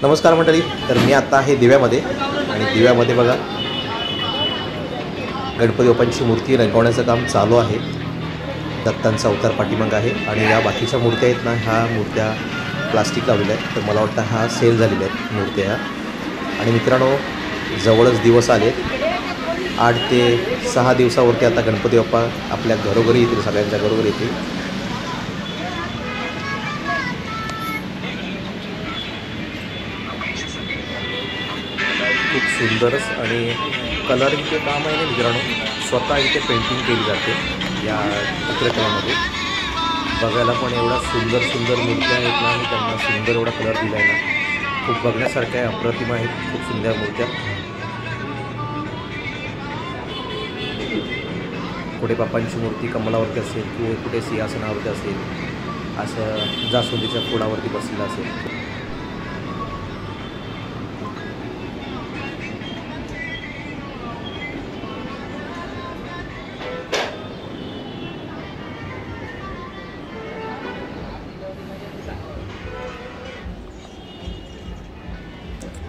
नमस्कार मंडळी. तर मी आता आहे दिव्यामध्ये आणि दिव्यामध्ये बघा गणपती बाप्पांची मूर्ती रंगवण्याचं काम चालू आहे. दत्तांचा अवतार पाठीमाग आहे आणि या बाकीच्या मूर्त्या आहेत ना, ह्या मूर्त्या प्लास्टिक लावलेल्या आहेत. तर मला वाटतं हा सेल झालेल्या आहेत मूर्त्या ह्या. आणि मित्रांनो, जवळच दिवस आले. 8 ते 6 दिवसावरती आता गणपती बाप्पा आपल्या घरोघरी येतील, सगळ्यांच्या घरोघरी येतील. खूप सुंदरच आणि कलर इथे काम आहे ना मित्रांनो, स्वतः इथे पेंटिंग केली जाते या चित्रकलेमध्ये. बघायला पण एवढा सुंदर सुंदर मूर्त्या आहेत ना आणि त्यांना सुंदर एवढा कलर दिला आहे ना, खूप बघण्यासारख्या आहे, अप्रतिम आहेत, खूप सुंदर मूर्त्या. कुठे बाप्पांची मूर्ती कमलावरती असेल किंवा कुठे सिंहासनावरती असेल, असं जास्वंदीच्या फुलावरती बसलेलं असेल.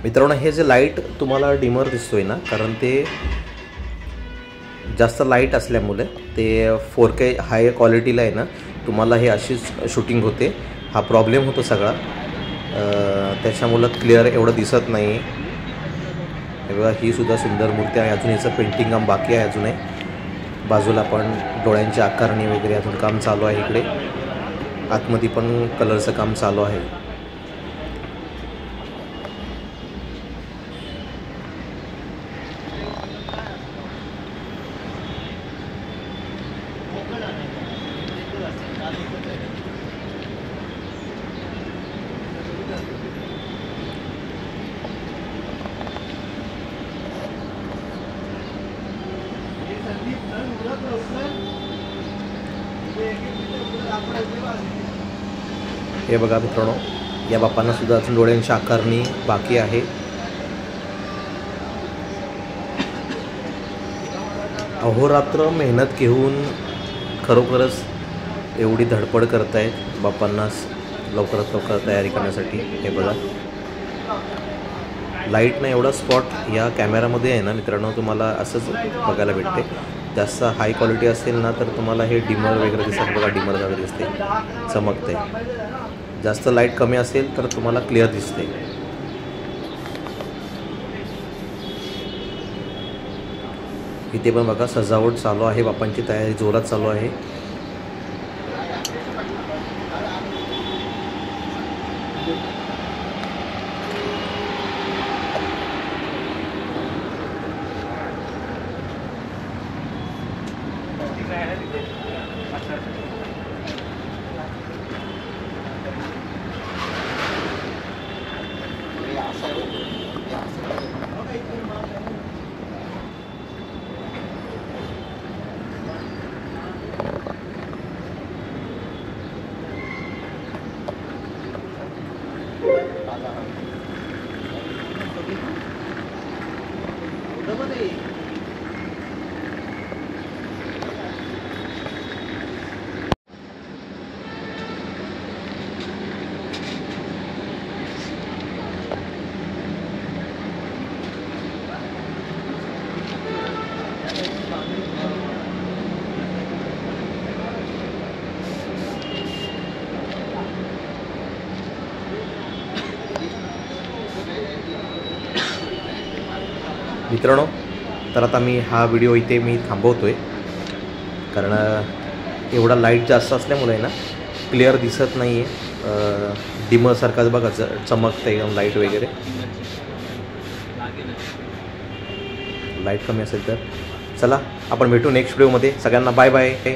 मित्रांनो, हे जे लाईट तुम्हाला डिमर दिसतोय ना, कारण ते जास्त लाईट असल्यामुळे ते 4K हाय क्वालिटीला आहे ना, तुम्हाला हे अशीच शूटिंग होते. हा प्रॉब्लेम होतो सगळा, त्याच्यामुळं क्लिअर एवढं दिसत नाही. हे बघा, ही सुद्धा सुंदर मूर्ती आहे. अजून याचं पेंटिंग काम बाकी आहे. अजून आहे बाजूला पण डोळ्यांची आकारणी वगैरे अजून काम चालू आहे. इकडे आतमध्ये पण कलरचं काम चालू आहे. हे बघा मित्रांनो, या बाप्पांना सुद्धा अजून डोळ्यांची आकारणी बाकी आहे. अहोरात्र मेहनत घेऊन खरोखरच एवढी धडपड करतायत बाप्पांना लवकरात लवकर तयारी करण्यासाठी. हे बघा, लाईट ना एवढा स्पॉट या कॅमेरामध्ये आहे ना मित्रांनो, तुम्हाला असंच बघायला भेटते. जास्त हाय क्वालिटी असेल ना तर तुम्हाला हे डिमर वगैरे दिसत. बघा, डिमर वगैरे दिसते, चमकते. जास्त लाईट कमी असेल तर तुम्हाला क्लिअर दिसते. इथे पण बघा सजावट चालू आहे, बाप्पांची तयारी जोरात चालू आहे. मित्रांनो, तर आता मी हा व्हिडिओ इथे थांबवतो आहे, कारण एवढा लाईट जास्त असल्यामुळे ना क्लिअर दिसत नाही आहे. डिमरसारखाच बघा चमकते एकदम लाईट वगैरे. लाईट कमी असेल तर चला आपण भेटू नेक्स्ट व्हिडिओमध्ये. सगळ्यांना बाय बाय.